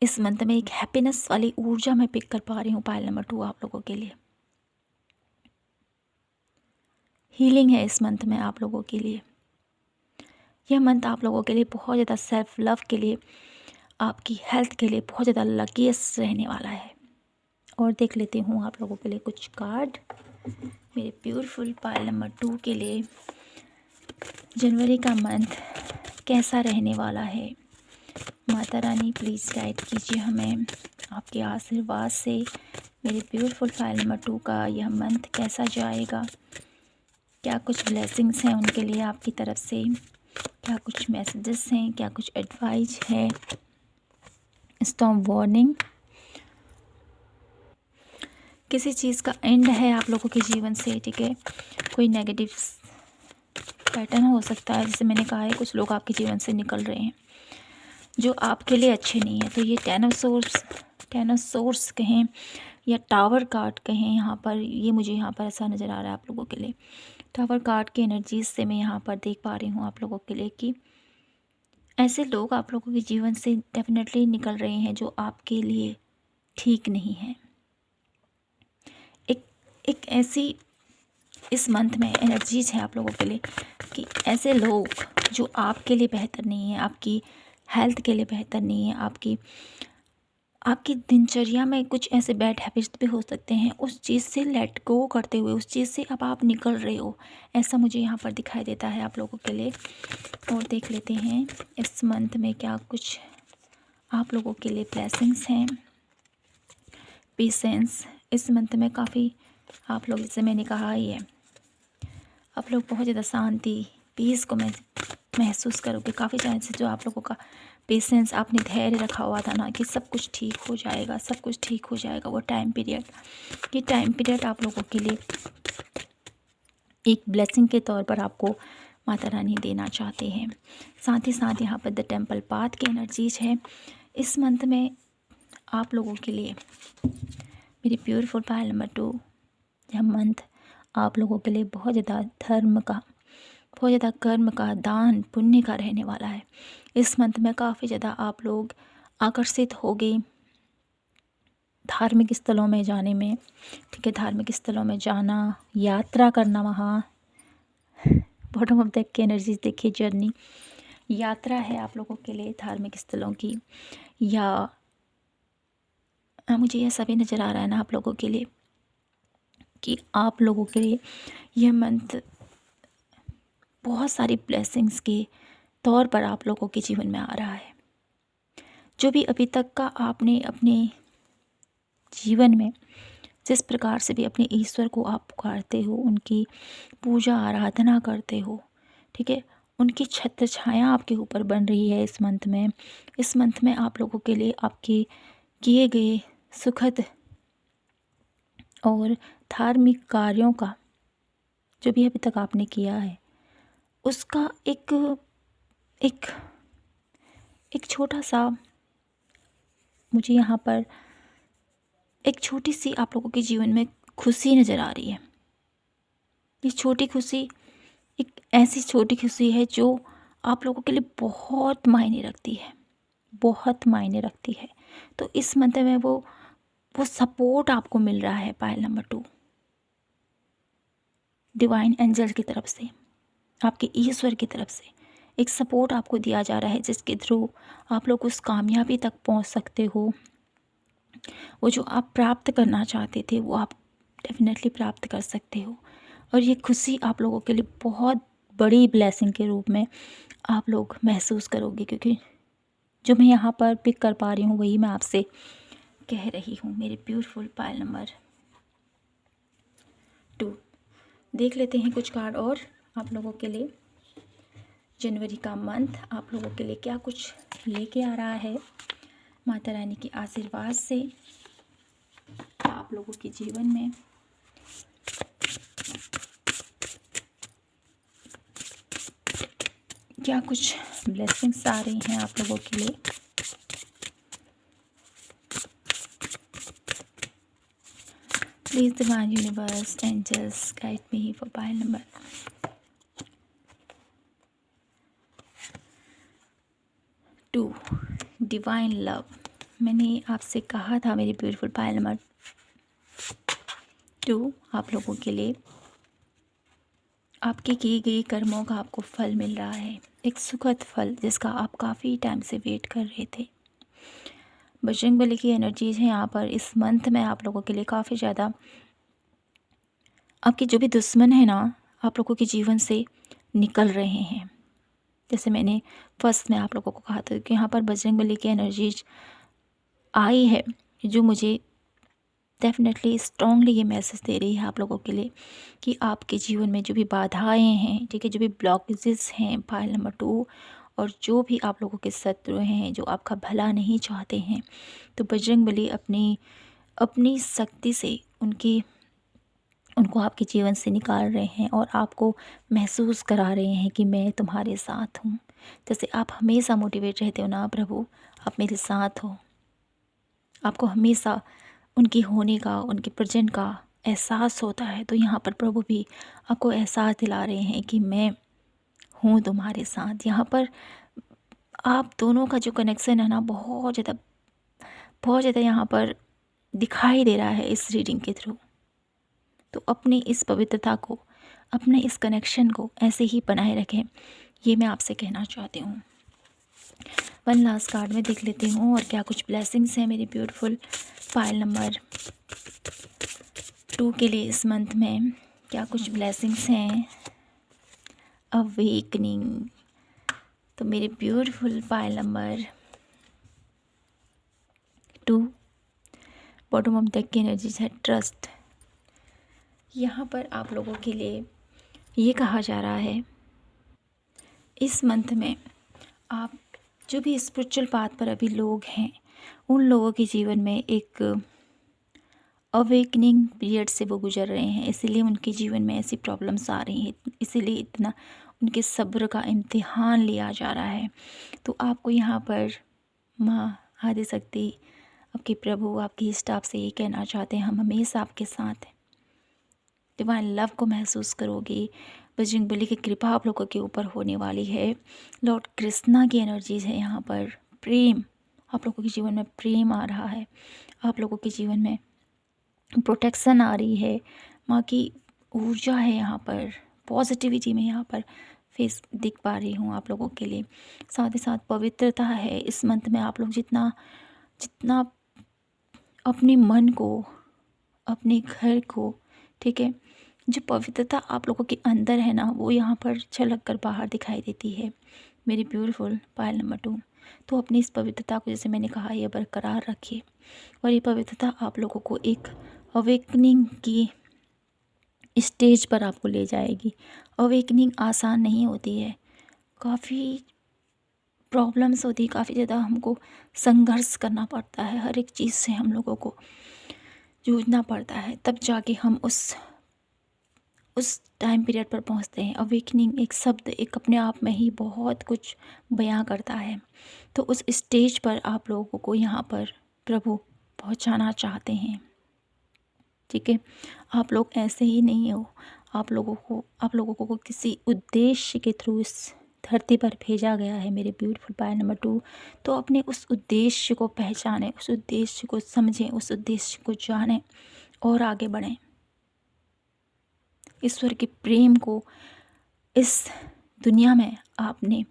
इस मंथ में एक हैप्पीनेस वाली ऊर्जा मैं पिक कर पा रही हूँ पायल नंबर 2 आप लोगों के लिए। हीलिंग है इस मंथ में आप लोगों के लिए। यह मंथ आप लोगों के लिए बहुत ज़्यादा सेल्फ लव के लिए, आपकी हेल्थ के लिए बहुत ज़्यादा लकीएस्ट रहने वाला है। और देख लेती हूँ आप लोगों के लिए कुछ कार्ड मेरे ब्यूटीफुल पायल नंबर 2 के लिए। जनवरी का मंथ कैसा रहने वाला है, माता रानी प्लीज़ गाइड कीजिए हमें आपके आशीर्वाद से। मेरे ब्यूटीफुल पायल नंबर 2 का यह मंथ कैसा जाएगा, क्या कुछ ब्लेसिंग्स हैं उनके लिए आपकी तरफ से, क्या कुछ मैसेजेस हैं, क्या कुछ एडवाइस है, स्टॉर्म वार्निंग, किसी चीज़ का एंड है आप लोगों के जीवन से, ठीक है, कोई नेगेटिव पैटर्न हो सकता है। जैसे मैंने कहा है, कुछ लोग आपके जीवन से निकल रहे हैं जो आपके लिए अच्छे नहीं है। तो ये टेन ऑफ सोर्स कहें या टावर कार्ड कहें, यहाँ पर ये मुझे यहाँ पर ऐसा नज़र आ रहा है आप लोगों के लिए। टावर कार्ड की एनर्जीज से मैं यहाँ पर देख पा रही हूँ आप लोगों के लिए कि ऐसे लोग आप लोगों के जीवन से डेफिनेटली निकल रहे हैं जो आपके लिए ठीक नहीं है। एक ऐसी इस मंथ में एनर्जीज है आप लोगों के लिए कि ऐसे लोग जो आपके लिए बेहतर नहीं है, आपकी हेल्थ के लिए बेहतर नहीं है, आपकी आपकी दिनचर्या में कुछ ऐसे बैड हैबिट्स भी हो सकते हैं, उस चीज़ से लेट गो करते हुए उस चीज़ से अब आप निकल रहे हो, ऐसा मुझे यहाँ पर दिखाई देता है आप लोगों के लिए। और देख लेते हैं इस मंथ में क्या कुछ आप लोगों के लिए ब्लेसिंग्स हैं। पेशेंस इस मंथ में काफ़ी आप लोग, जैसे मैंने कहा ही है, आप लोग बहुत ज़्यादा शांति पीस को महसूस करोगे। काफ़ी टाइम से जो आप लोगों का पेशेंस, आपने धैर्य रखा हुआ था ना कि सब कुछ ठीक हो जाएगा, सब कुछ ठीक हो जाएगा, वो टाइम पीरियड, ये टाइम पीरियड आप लोगों के लिए एक ब्लेसिंग के तौर पर आपको माता रानी देना चाहते हैं। साथ ही साथ यहाँ पर द टेम्पल पाथ की एनर्जीज है इस मंथ में आप लोगों के लिए। मेरी ब्यूटीफुल पायल नंबर 2, यह मंथ आप लोगों के लिए बहुत ज़्यादा धर्म का, बहुत ज़्यादा कर्म का, दान पुण्य का रहने वाला है। इस मंथ में काफ़ी ज़्यादा आप लोग आकर्षित हो गए धार्मिक स्थलों में जाने में, ठीक है, धार्मिक स्थलों में जाना, यात्रा करना, वहाँ बॉटम ऑफ डेक की एनर्जीज देखिए, जर्नी, यात्रा है आप लोगों के लिए धार्मिक स्थलों की, या मुझे यह सभी नज़र आ रहा है ना आप लोगों के लिए कि आप लोगों के लिए यह मंथ बहुत सारी ब्लेसिंग्स के तौर पर आप लोगों के जीवन में आ रहा है। जो भी अभी तक का आपने अपने जीवन में जिस प्रकार से भी अपने ईश्वर को आप पुकारते हो, उनकी पूजा आराधना करते हो, ठीक है, उनकी छत्र छाया आपके ऊपर बन रही है इस मंथ में। इस मंथ में आप लोगों के लिए आपके किए गए सुखद और धार्मिक कार्यों का, जो भी अभी तक आपने किया है, उसका एक एक एक छोटा सा, मुझे यहाँ पर एक छोटी सी आप लोगों के जीवन में खुशी नज़र आ रही है। ये छोटी खुशी एक ऐसी छोटी खुशी है जो आप लोगों के लिए बहुत मायने रखती है, बहुत मायने रखती है। तो इस मंथ में वो सपोर्ट आपको मिल रहा है पायल नंबर 2, डिवाइन एंजल की तरफ से, आपके ईश्वर की तरफ से एक सपोर्ट आपको दिया जा रहा है, जिसके थ्रू आप लोग उस कामयाबी तक पहुंच सकते हो। वो जो आप प्राप्त करना चाहते थे वो आप डेफिनेटली प्राप्त कर सकते हो। और ये खुशी आप लोगों के लिए बहुत बड़ी ब्लेसिंग के रूप में आप लोग महसूस करोगे, क्योंकि जो मैं यहाँ पर पिक कर पा रही हूँ वही मैं आपसे कह रही हूँ। मेरे ब्यूटीफुल पायल नंबर 2, देख लेते हैं कुछ कार्ड और आप लोगों के लिए। जनवरी का मंथ आप लोगों के लिए क्या कुछ लेके आ रहा है माता रानी के आशीर्वाद से आप लोगों के जीवन में। क्या कुछ ब्लेसिंग्स आ रही हैं आप लोगों के लिए। Please divine universe angels guide me for Payal number 2, divine love. मैंने आपसे कहा था मेरी ब्यूटीफुल पायल नंबर 2 आप लोगों के लिए आपके किए गए कर्मों का आपको फल मिल रहा है, एक सुखद फल जिसका आप काफ़ी टाइम से वेट कर रहे थे। बजरंगबली की एनर्जीज है यहाँ पर इस मंथ में आप लोगों के लिए काफ़ी ज़्यादा। आपके जो भी दुश्मन है ना आप लोगों के जीवन से निकल रहे हैं। जैसे मैंने फर्स्ट में आप लोगों को कहा था कि यहाँ पर बजरंगबली की एनर्जीज आई है, जो मुझे डेफिनेटली स्ट्रांगली ये मैसेज दे रही है आप लोगों के लिए कि आपके जीवन में जो भी बाधाएं हैं, ठीक है, जो भी ब्लॉकेजेस हैं पायल नंबर 2, और जो भी आप लोगों के शत्रु हैं जो आपका भला नहीं चाहते हैं, तो बजरंगबली अपनी शक्ति से उनको आपके जीवन से निकाल रहे हैं और आपको महसूस करा रहे हैं कि मैं तुम्हारे साथ हूँ। जैसे आप हमेशा मोटिवेट रहते हो ना प्रभु, आप मेरे साथ हो, आपको हमेशा उनकी होने का, उनके प्रेजेंट का एहसास होता है। तो यहाँ पर प्रभु भी आपको एहसास दिला रहे हैं कि मैं हूँ तुम्हारे साथ। यहाँ पर आप दोनों का जो कनेक्शन है ना बहुत ज़्यादा यहाँ पर दिखाई दे रहा है इस रीडिंग के थ्रू। तो अपनी इस पवित्रता को, अपने इस कनेक्शन को ऐसे ही बनाए रखें ये मैं आपसे कहना चाहती हूँ। वन लास्ट कार्ड में देख लेती हूँ और क्या कुछ ब्लेसिंग्स हैं मेरी ब्यूटीफुल पायल नंबर 2 के लिए इस मंथ में। क्या कुछ ब्लेसिंग्स हैं। अवेकनिंग। तो मेरी beautiful Payal number 2 bottom of deck की एनर्जी है ट्रस्ट। यहाँ पर आप लोगों के लिए ये कहा जा रहा है इस मंथ में आप जो भी स्पिरिचुअल पाथ पर अभी लोग हैं उन लोगों के जीवन में एक अवेकनिंग पीरियड से वो गुजर रहे हैं, इसीलिए उनके जीवन में ऐसी प्रॉब्लम्स आ रही हैं, इसीलिए इतना उनके सब्र का इम्तिहान लिया जा रहा है। तो आपको यहाँ पर माँ आदिशक्ति, आपके प्रभु, आपकी इष्ट आपसे ये कहना चाहते हैं हम हमेशा आपके साथ हैं। डिवाइन लव को महसूस करोगे। बजरंगबली की कृपा आप लोगों के ऊपर होने वाली है। लॉर्ड कृष्णा की एनर्जीज है यहाँ पर। प्रेम, आप लोगों के जीवन में प्रेम आ रहा है। आप लोगों के जीवन में प्रोटेक्शन आ रही है। माँ की ऊर्जा है यहाँ पर। पॉजिटिविटी में यहाँ पर फेस दिख पा रही हूँ आप लोगों के लिए। साथ ही साथ पवित्रता है। इस मंथ में आप लोग जितना जितना अपने मन को, अपने घर को, ठीक है, जो पवित्रता आप लोगों के अंदर है ना वो यहाँ पर झलक कर बाहर दिखाई देती है मेरी ब्यूटीफुल पायल नंबर 2। तो अपनी इस पवित्रता को, जैसे मैंने कहा, ये बरकरार रखिए और ये पवित्रता आप लोगों को एक अवेकनिंग की स्टेज पर आपको ले जाएगी। अवेकनिंग आसान नहीं होती है, काफ़ी प्रॉब्लम्स होती है, काफ़ी ज़्यादा हमको संघर्ष करना पड़ता है, हर एक चीज़ से हम लोगों को जूझना पड़ता है, तब जाके हम उस टाइम पीरियड पर पहुंचते हैं। अवेकनिंग एक शब्द एक अपने आप में ही बहुत कुछ बयां करता है। तो उस स्टेज पर आप लोगों को यहाँ पर प्रभु पहुंचाना चाहते हैं, ठीक है। आप लोग ऐसे ही नहीं हो, आप लोगों को किसी उद्देश्य के थ्रू इस धरती पर भेजा गया है मेरे ब्यूटीफुल पायल नंबर 2। तो अपने उस उद्देश्य को पहचानें, उस उद्देश्य को समझें, उस उद्देश्य को जानें और आगे बढ़ें। ईश्वर के प्रेम को इस दुनिया में आपने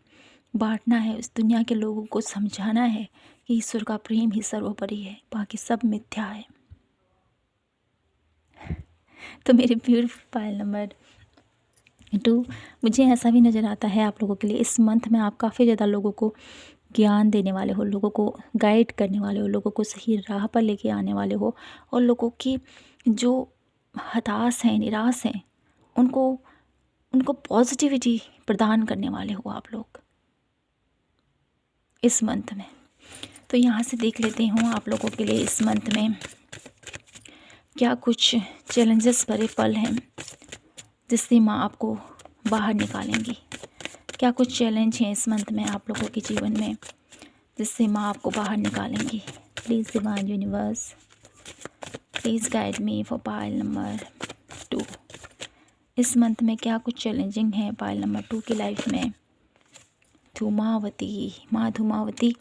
बांटना है, इस दुनिया के लोगों को समझाना है कि ईश्वर का प्रेम ही सर्वोपरि है, बाकी सब मिथ्या है। तो मेरे ब्यूटीफुल पायल नंबर 2, मुझे ऐसा भी नज़र आता है आप लोगों के लिए इस मंथ में आप काफ़ी ज़्यादा लोगों को ज्ञान देने वाले हो, लोगों को गाइड करने वाले हो, लोगों को सही राह पर लेके आने वाले हो और लोगों की जो हताश हैं, निराश हैं, उनको पॉजिटिविटी प्रदान करने वाले हो आप लोग इस मंथ में। तो यहाँ से देख लेते हूँ आप लोगों के लिए इस मंथ में क्या कुछ चैलेंजेस भरे पल हैं जिससे माँ आपको बाहर निकालेंगी। क्या कुछ चैलेंज हैं इस मंथ में आप लोगों के जीवन में जिससे माँ आपको बाहर निकालेंगी। Please divine universe, please guide me for Payal number 2। इस मंथ में क्या कुछ चैलेंजिंग है पायल नंबर 2 की लाइफ में। धूमावती, माँ धूमावती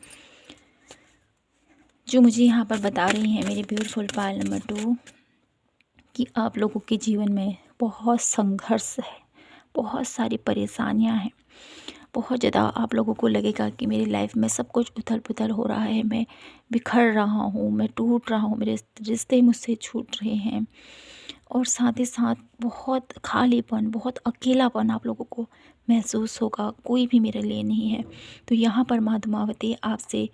जो मुझे यहाँ पर बता रही हैं मेरे ब्यूटीफुल पायल नंबर 2 कि आप लोगों के जीवन में बहुत संघर्ष है, बहुत सारी परेशानियाँ हैं, बहुत ज़्यादा आप लोगों को लगेगा कि मेरी लाइफ में सब कुछ उथल पुथल हो रहा है, मैं बिखर रहा हूँ, मैं टूट रहा हूँ, मेरे रिश्ते मुझसे छूट रहे हैं और साथ ही साथ बहुत खालीपन, बहुत अकेलापन आप लोगों को महसूस होगा, कोई भी मेरे लिए नहीं है। तो यहाँ पर माँ धूमावती आपसे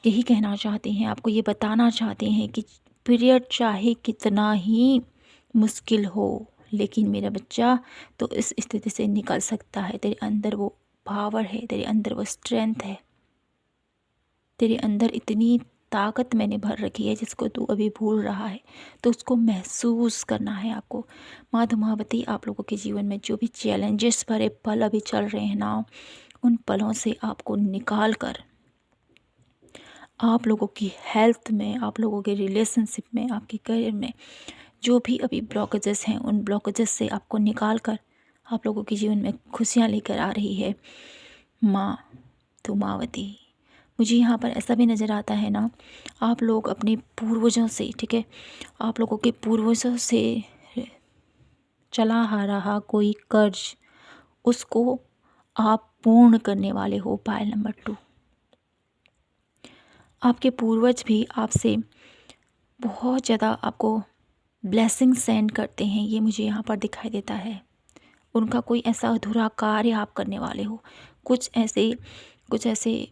यही कहना चाहते हैं, आपको ये बताना चाहते हैं कि पीरियड चाहे कितना ही मुश्किल हो, लेकिन मेरा बच्चा तो इस स्थिति से निकल सकता है। तेरे अंदर वो पावर है, तेरे अंदर वो स्ट्रेंथ है, तेरे अंदर इतनी ताकत मैंने भर रखी है जिसको तू अभी भूल रहा है, तो उसको महसूस करना है आपको। माँ धूमावती आप लोगों के जीवन में जो भी चैलेंजेस भरे पल अभी चल रहे हैं ना, उन पलों से आपको निकाल कर आप लोगों की हेल्थ में, आप लोगों के रिलेशनशिप में, आपके करियर में जो भी अभी ब्लॉकेजेस हैं, उन ब्लॉकेजेस से आपको निकाल कर आप लोगों के जीवन में खुशियाँ लेकर आ रही है माँ धूमावती। मुझे यहाँ पर ऐसा भी नज़र आता है ना, आप लोग अपने पूर्वजों से, ठीक है, आप लोगों के पूर्वजों से चला आ रहा कोई कर्ज, उसको आप पूर्ण करने वाले हो। पायल नंबर 2, आपके पूर्वज भी आपसे बहुत ज़्यादा आपको ब्लेसिंग सेंड करते हैं, ये मुझे यहाँ पर दिखाई देता है। उनका कोई ऐसा अधूरा कार्य आप करने वाले हो। कुछ ऐसे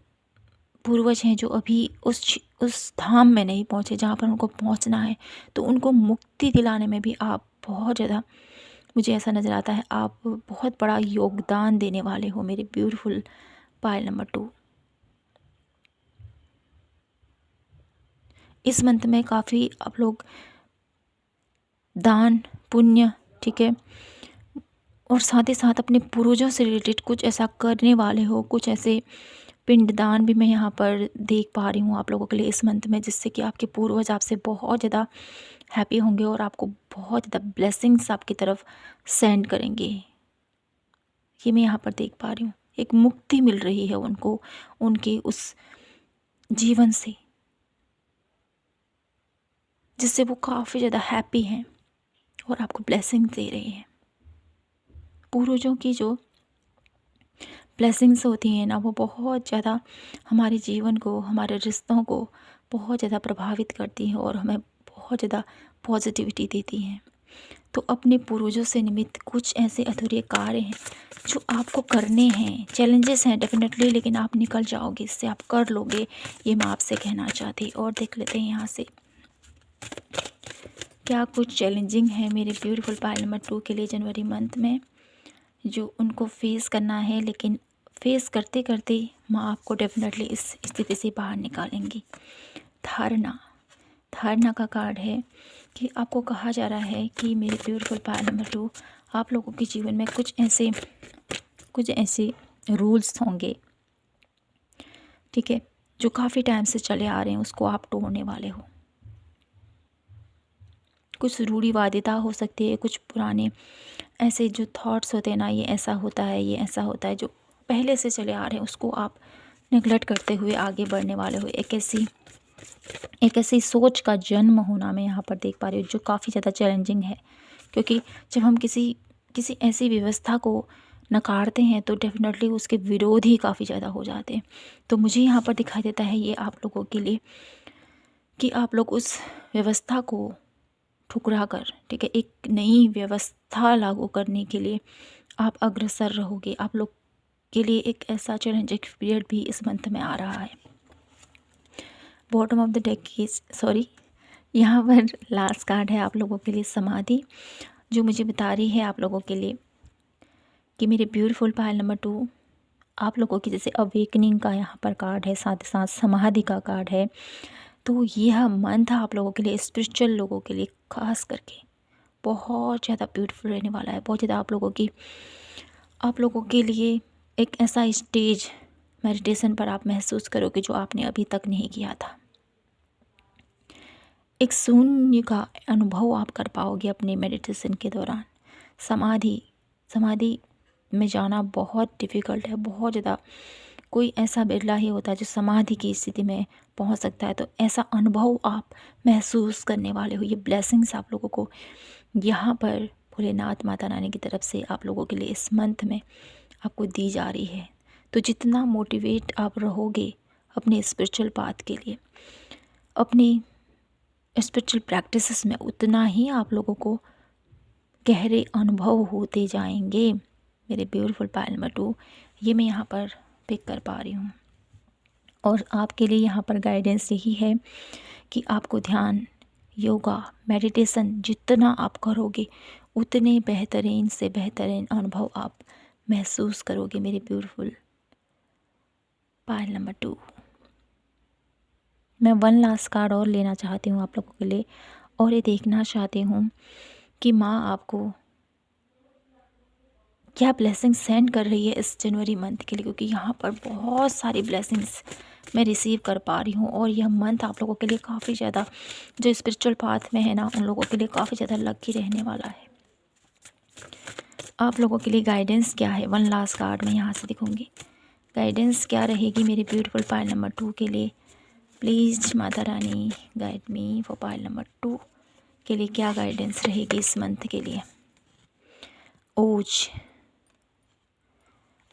पूर्वज हैं जो अभी उस धाम में नहीं पहुँचे जहाँ पर उनको पहुँचना है, तो उनको मुक्ति दिलाने में भी आप बहुत ज़्यादा, मुझे ऐसा नज़र आता है, आप बहुत बड़ा योगदान देने वाले हो मेरे ब्यूटीफुल पायल नंबर 2। इस मंथ में काफ़ी आप लोग दान पुण्य, ठीक है, और साथ ही साथ अपने पूर्वजों से रिलेटेड कुछ ऐसा करने वाले हो। कुछ ऐसे पिंडदान भी मैं यहाँ पर देख पा रही हूँ आप लोगों के लिए इस मंथ में, जिससे कि आपके पूर्वज आपसे बहुत ज़्यादा हैप्पी होंगे और आपको बहुत ज़्यादा ब्लेसिंग्स आपकी तरफ सेंड करेंगे। ये मैं यहाँ पर देख पा रही हूँ। एक मुक्ति मिल रही है उनको उनके उस जीवन से, जिससे वो काफ़ी ज़्यादा हैप्पी हैं और आपको ब्लेसिंग दे रहे हैं। पूर्वजों की जो ब्लेसिंग्स होती हैं ना, वो बहुत ज़्यादा हमारे जीवन को, हमारे रिश्तों को बहुत ज़्यादा प्रभावित करती हैं और हमें बहुत ज़्यादा पॉजिटिविटी देती हैं। तो अपने पूर्वजों से निमित्त कुछ ऐसे अधूरे कार्य हैं जो आपको करने हैं। चैलेंजेस हैं डेफिनेटली, लेकिन आप निकल जाओगे इससे, आप कर लोगे, ये मैं आपसे कहना चाहती। और देख लेते हैं यहाँ से क्या कुछ चैलेंजिंग है मेरे ब्यूटीफुल पायल नंबर 2 के लिए जनवरी मंथ में, जो उनको फेस करना है। लेकिन फेस करते करते माँ आपको डेफिनेटली इस स्थिति से बाहर निकालेंगी। धारणा का कार्ड है कि आपको कहा जा रहा है कि मेरे ब्यूटीफुल पायल नंबर 2, आप लोगों के जीवन में कुछ ऐसे रूल्स होंगे, ठीक है, जो काफ़ी टाइम से चले आ रहे हैं, उसको आप तोड़ने वाले हो। कुछ रूढ़िवादिता हो सकती है, कुछ पुराने ऐसे जो थॉट्स होते हैं ना, ये ऐसा होता है, ये ऐसा होता है, जो पहले से चले आ रहे हैं, उसको आप नेगलेक्ट करते हुए आगे बढ़ने वाले हो। एक ऐसी सोच का जन्म होना मैं यहाँ पर देख पा रही हूँ, जो काफ़ी ज़्यादा चैलेंजिंग है। क्योंकि जब हम किसी ऐसी व्यवस्था को नकारते हैं तो डेफिनेटली उसके विरोध ही काफ़ी ज़्यादा हो जाते हैं। तो मुझे यहाँ पर दिखाई देता है ये आप लोगों के लिए कि आप लोग उस व्यवस्था को ठुकरा कर, ठीक है, एक नई व्यवस्था लागू करने के लिए आप अग्रसर रहोगे। आप लोग के लिए एक ऐसा चैलेंजिंग पीरियड भी इस मंथ में आ रहा है। बॉटम ऑफ द डेक की यहाँ पर लास्ट कार्ड है आप लोगों के लिए समाधि, जो मुझे बता रही है आप लोगों के लिए कि मेरे ब्यूटीफुल पायल नंबर 2, आप लोगों की जैसे अवेकनिंग का यहाँ पर कार्ड है, साथ ही साथ समाधि का कार्ड है। तो यह मंथ आप लोगों के लिए, स्पिरिचुअल लोगों के लिए खास करके बहुत ज़्यादा ब्यूटीफुल रहने वाला है। बहुत ज़्यादा आप लोगों के लिए एक ऐसा स्टेज मेडिटेशन पर आप महसूस करोगे जो आपने अभी तक नहीं किया था। एक शून्य का अनुभव आप कर पाओगे अपने मेडिटेशन के दौरान। समाधि में जाना बहुत डिफ़िकल्ट है, बहुत ज़्यादा, कोई ऐसा बिरला ही होता है जो समाधि की स्थिति में पहुंच सकता है। तो ऐसा अनुभव आप महसूस करने वाले हो। ये ब्लेसिंग्स आप लोगों को यहाँ पर भोलेनाथ माता रानी की तरफ से आप लोगों के लिए इस मंथ में आपको दी जा रही है। तो जितना मोटिवेट आप रहोगे अपने स्पिरिचुअल पाथ के लिए, अपनी स्पिरिचुअल प्रैक्टिसेस में, उतना ही आप लोगों को गहरे अनुभव होते जाएंगे मेरे ब्यूटीफुल पायल नंबर 2। ये मैं यहाँ पर पिक कर पा रही हूँ। और आपके लिए यहाँ पर गाइडेंस यही है कि आपको ध्यान, योगा, मेडिटेशन जितना आप करोगे उतने बेहतरीन से बेहतरीन अनुभव आप महसूस करोगे मेरे ब्यूटीफुल पायल नंबर 2। मैं वन लास्ट कार्ड और लेना चाहती हूँ आप लोगों के लिए, और ये देखना चाहती हूँ कि माँ आपको क्या ब्लेसिंग सेंड कर रही है इस जनवरी मंथ के लिए, क्योंकि यहाँ पर बहुत सारी ब्लेसिंग्स मैं रिसीव कर पा रही हूँ। और यह मंथ आप लोगों के लिए काफ़ी ज़्यादा, जो स्पिरिचुअल पाथ में है ना, उन लोगों के लिए काफ़ी ज़्यादा लकी रहने वाला है। आप लोगों के लिए गाइडेंस क्या है, वन लास्ट कार्ड में यहाँ से दिखूँगी। गाइडेंस क्या रहेगी मेरे ब्यूटीफुल पायल नंबर 2 के लिए? प्लीज़ माता रानी guide me for Payal number 2 के लिए क्या गाइडेंस रहेगी इस मंथ के लिए? ओज,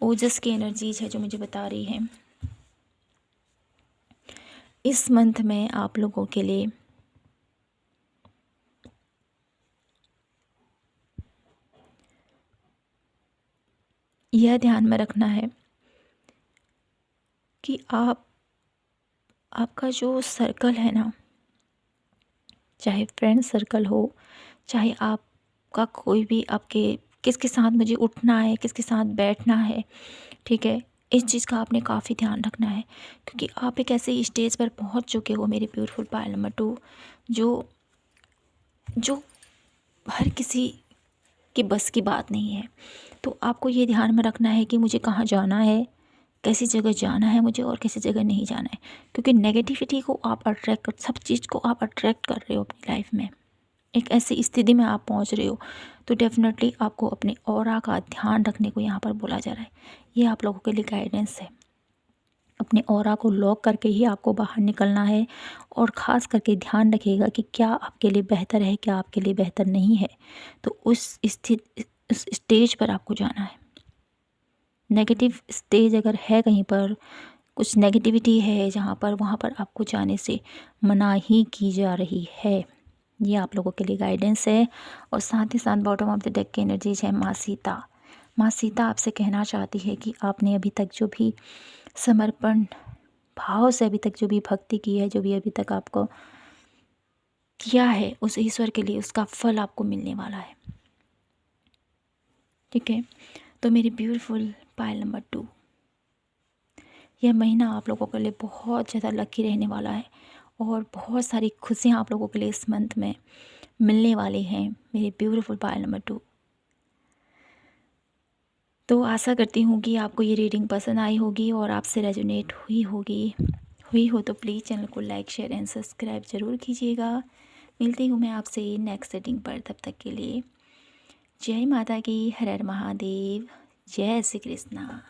ओजस की एनर्जीज है जो मुझे बता रही है इस मंथ में आप लोगों के लिए यह ध्यान में रखना है कि आपका जो सर्कल है ना, चाहे फ्रेंड सर्कल हो, चाहे आपका कोई भी आपके किसके साथ मुझे उठना है, किसके साथ बैठना है, ठीक है, इस चीज़ का आपने काफ़ी ध्यान रखना है। क्योंकि आप एक ऐसे स्टेज पर पहुंच चुके हो मेरे ब्यूटीफुल पायल नंबर 2, जो जो हर किसी के बस की बात नहीं है। तो आपको ये ध्यान में रखना है कि मुझे कहाँ जाना है, कैसी जगह जाना है मुझे और कैसी जगह नहीं जाना है। क्योंकि नेगेटिविटी को आप अट्रैक्ट कर, सब चीज़ को आप अट्रैक्ट कर रहे हो अपनी लाइफ में। एक ऐसी स्थिति में आप पहुंच रहे हो तो डेफिनेटली आपको अपने ऑरा का ध्यान रखने को यहाँ पर बोला जा रहा है। ये आप लोगों के लिए गाइडेंस है। अपने ऑरा को लॉक करके ही आपको बाहर निकलना है और ख़ास करके ध्यान रखिएगा कि क्या आपके लिए बेहतर है, क्या आपके लिए बेहतर नहीं है। तो उस स्टेज पर आपको जाना है। नेगेटिव स्टेज अगर है, कहीं पर कुछ नेगेटिविटी है जहाँ पर, वहाँ पर आपको जाने से मनाही की जा रही है। ये आप लोगों के लिए गाइडेंस है। और साथ ही साथ बॉटम ऑफ द डेक की एनर्जीज है माँ सीता। माँ सीता आपसे कहना चाहती है कि आपने अभी तक जो भी समर्पण भाव से अभी तक जो भी भक्ति की है, जो भी अभी तक आपको किया है, उस ईश्वर के लिए उसका फल आपको मिलने वाला है। ठीक है, तो मेरी ब्यूटीफुल पायल नंबर 2, यह महीना आप लोगों के लिए बहुत ज़्यादा लकी रहने वाला है और बहुत सारी खुशियाँ आप लोगों के लिए इस मंथ में मिलने वाली हैं मेरी ब्यूटीफुल पायल नंबर 2। तो आशा करती हूँ कि आपको ये रीडिंग पसंद आई होगी और आपसे रेजोनेट हुई हो तो प्लीज़ चैनल को लाइक शेयर एंड सब्सक्राइब ज़रूर कीजिएगा। मिलती हूँ मैं आपसे नेक्स्ट रीडिंग पर, तब तक के लिए जय माता की, हर हर महादेव, जय श्री कृष्णा।